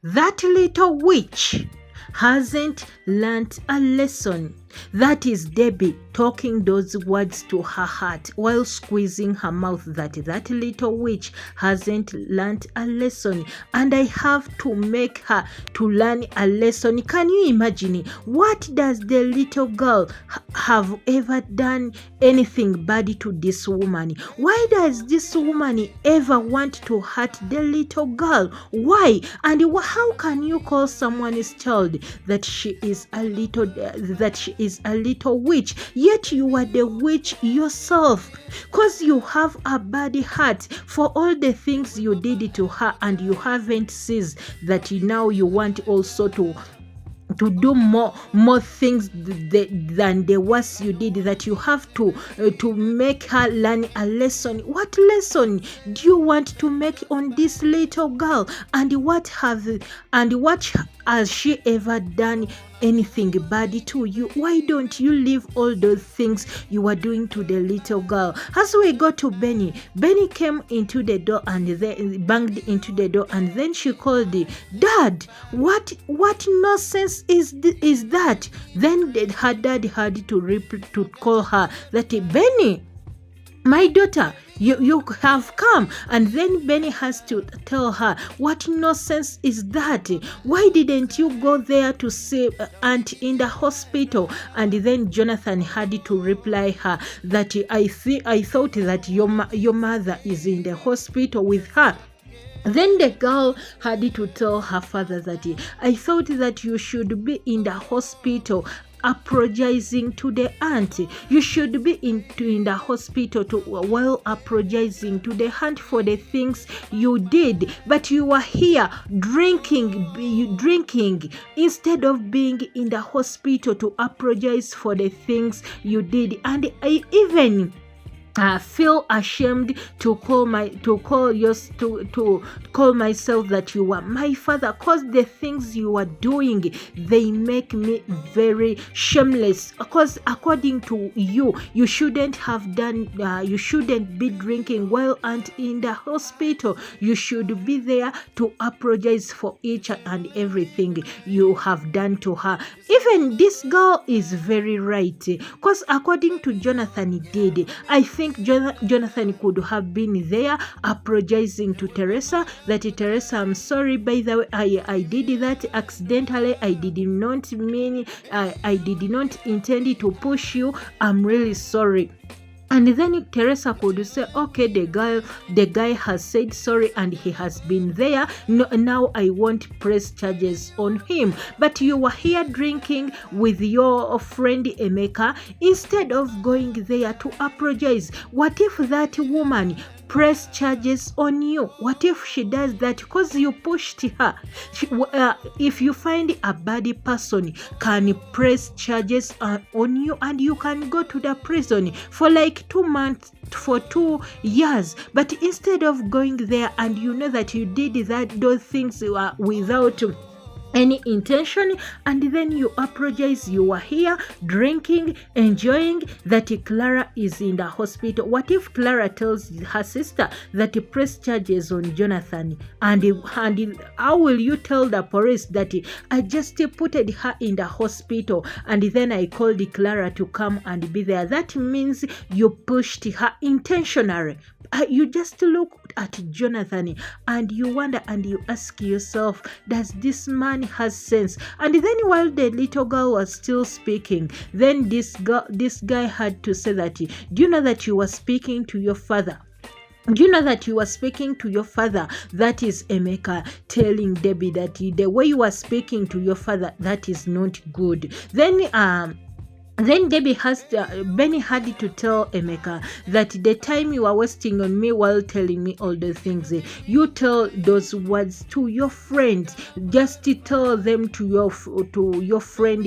That little witch hasn't learnt a lesson. That is Debbie talking those words to her heart while squeezing her mouth, that little witch hasn't learnt a lesson, and I have to make her to learn a lesson. Can you imagine? What does the little girl have ever done anything bad to this woman? Why does this woman ever want to hurt the little girl? Why? And how can you call someone's child that she is a little witch, yet you are the witch yourself, because you have a bad heart for all the things you did to her, and you haven't ceased that now you want also to do more things than the worst you did, that you have to make her learn a lesson. What lesson do you want to make on this little girl? And what has she ever done anything bad to you? Why don't you leave all those things you were doing to the little girl? As we go to Benny came into the door and then banged into the door, and then she called Dad. What nonsense is that? Then her dad had to call her that, Benny, my daughter, you have come. And then Benny has to tell her, what nonsense is that? Why didn't you go there to see Aunt in the hospital? And then Jonathan had to reply her that I thought that your mother is in the hospital with her. Then the girl had to tell her father that I thought that you should be in the hospital apologizing to the aunt. You should be in the hospital while apologizing to the aunt for the things you did, but you are here drinking instead of being in the hospital to apologize for the things you did. And I even feel ashamed to call myself that you are my father, because the things you are doing, they make me very shameless. Because according to you shouldn't have done you shouldn't be drinking while Aunt in the hospital. You should be there to apologize for each and everything you have done to her. Even this girl is very right, because according to Jonathan did, I think Jonathan could have been there apologizing to Teresa, that Teresa, I'm sorry, by the way, I did that accidentally. I did not mean, I did not intend to push you. I'm really sorry. And then Teresa could say, okay, the guy has said sorry and he has been there. No, now I won't press charges on him. But you were here drinking with your friend Emeka instead of going there to apologize. What if that woman press charges on you? What if she does that because you pushed her? If you find a bad person can press charges on you, and you can go to the prison for like 2 months, for 2 years. But instead of going there, and you know that you did those things without any intention, and then you apologize, you are here drinking, enjoying, that Clara is in the hospital. What if Clara tells her sister that press charges on Jonathan, and how will you tell the police that I just put her in the hospital and then I called Clara to come and be there? That means you pushed her intentionally. You just look at Jonathan and you wonder and you ask yourself, does this man has sense? And then while the little girl was still speaking, then this guy had to say that, do you know that you were speaking to your father? Do you know that you were speaking to your father? That is Emeka telling Debbie that the way you are speaking to your father, that is not good. Then Benny had to tell Emeka that the time you are wasting on me while telling me all the things, you tell those words to your friend. Just tell them to your friend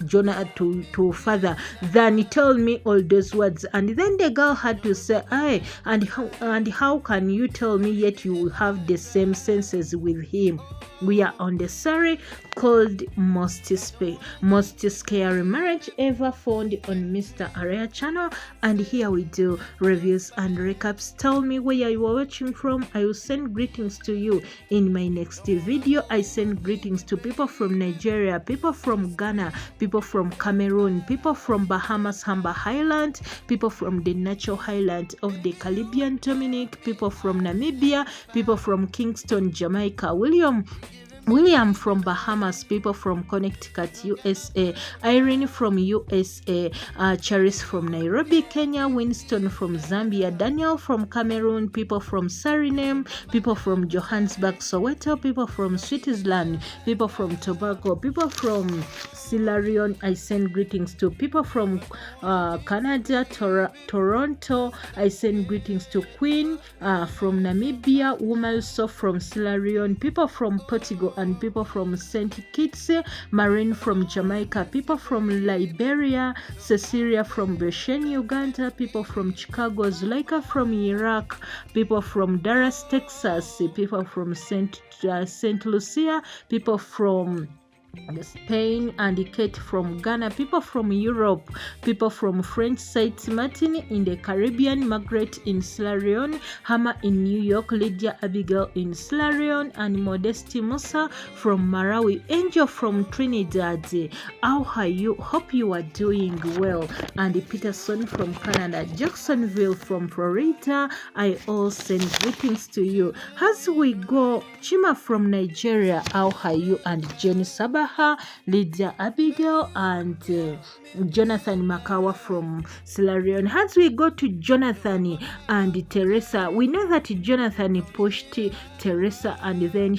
Jonah, to father, than tell me all those words. And then the girl had to say, "Aye, and how can you tell me yet you will have the same senses with him?" We are on the story called Most Scary Marriage Ever found on Mr. Area channel, and here we do reviews and recaps. Tell me where you are watching from. I will send greetings to you in my next video. I send greetings to people from Nigeria, people from Ghana, people from Cameroon, people from Bahamas, Humber Highland, people from the natural highland of the Caribbean, Dominic, people from Namibia, people from Kingston, Jamaica, William from Bahamas, people from Connecticut, USA, Irene from USA, Charis from Nairobi, Kenya, Winston from Zambia, Daniel from Cameroon, people from Suriname, people from Johannesburg, Soweto, people from Switzerland, people from Tobago, people from Sierra Leone. I send greetings to people from Canada, Toronto. I send greetings to Queen from Namibia, Womalso from Sierra Leone, people from Portugal, and people from St. Kitts, Marine from Jamaica, people from Liberia, Cecilia from Boshen, Uganda, people from Chicago, Zuleika from Iraq, people from Dallas, Texas, people from St. Lucia, people from Spain, and Kate from Ghana, people from Europe, people from French Saint Martin in the Caribbean, Margaret in Sierra Leone, Hammer in New York, Lydia Abigail in Sierra Leone, and Modesty Musa from Malawi, Angel from Trinidad. How are you? Hope you are doing well. And Peterson from Canada, Jacksonville from Florida. I all send greetings to you. As we go, Chima from Nigeria, how are you? And Jenny Saba, Lydia Abigail, and Jonathan Makawa from Sierra Leone. As we go to Jonathan and Teresa, we know that Jonathan pushed Teresa, and then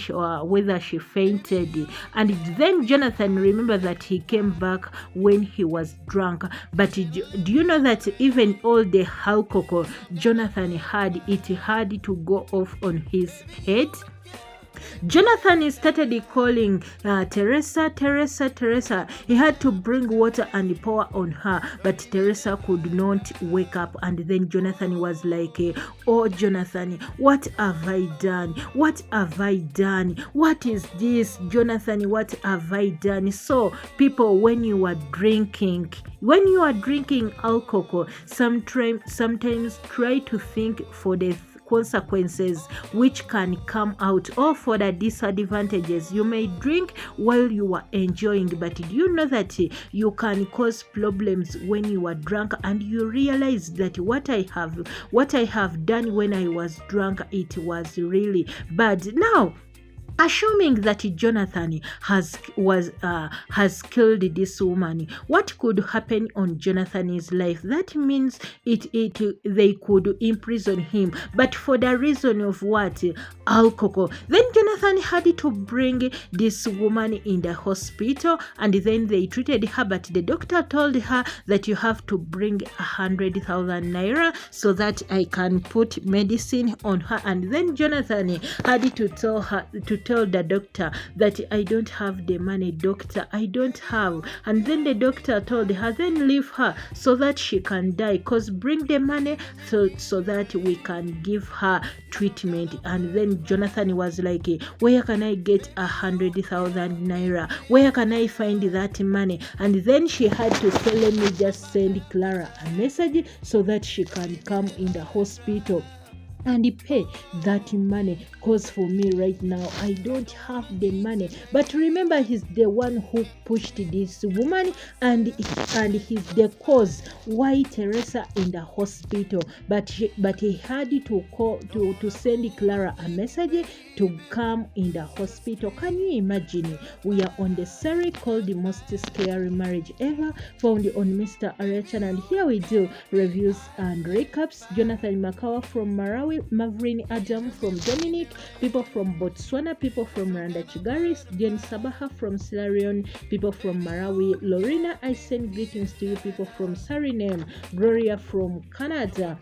whether she fainted, and then Jonathan, remember that he came back when he was drunk. But do you know that even all the alcohol Jonathan had, it had to go off on his head? Jonathan started calling Teresa. He had to bring water and pour on her, but Teresa could not wake up. And then Jonathan was like, oh Jonathan, what have I done? What have I done? What is this, Jonathan? What have I done? So people, when you are drinking alcohol, sometimes try to think for the consequences which can come out, or for the disadvantages. You may drink while you are enjoying, but do you know that you can cause problems when you are drunk, and you realize that what I have done when I was drunk, it was really bad. Now, assuming that Jonathan has killed this woman, what could happen on Jonathan's life? That means they could imprison him, but for the reason of what? Alcohol. Then Jonathan had to bring this woman in the hospital, and then they treated her, but the doctor told her that you have to bring 100,000 naira so that I can put medicine on her. And then Jonathan had to tell the doctor that I don't have the money, doctor, I don't have. And then the doctor told her, then leave her so that she can die, cause bring the money so that we can give her treatment. And then Jonathan was like, where can I get 100,000 naira? Where can I find that money? And then she had to say, let me just send Clara a message so that she can come in the hospital and pay that money, cause for me right now I don't have the money. But remember, he's the one who pushed this woman, and he's the cause why Teresa in the hospital. But he had to call to send Clara a message to come in the hospital. Can you imagine? We are on the series called The Most Scary Marriage Ever, found on Mr. Area channel, and here we do reviews and recaps. Jonathan Makawa from Malawi, Mavrin Adam from Dominic, people from Botswana, people from Rwanda Chigaris, Jen Sabaha from Sierra Leone, people from Malawi, Lorena, I send greetings to you, people from Suriname, Gloria from Canada,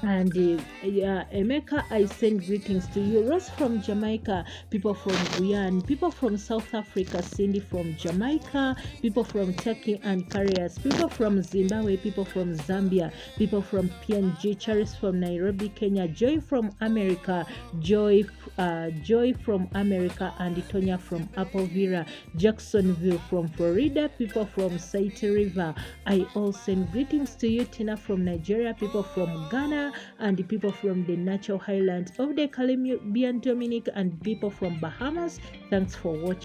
And Emeka, I send greetings to you. Rose from Jamaica, people from Guyana, people from South Africa, Cindy from Jamaica, people from Turkey and Carriers, people from Zimbabwe, people from Zambia, people from PNG, Charis from Nairobi, Kenya, Joy from America, Joy from America, and Tonya from Appledore, Jacksonville from Florida, people from Saiti River. I all send greetings to you. Tina from Nigeria, people from Ghana, and the people from the natural highlands of the Caribbean, Dominic, and people from Bahamas. Thanks for watching.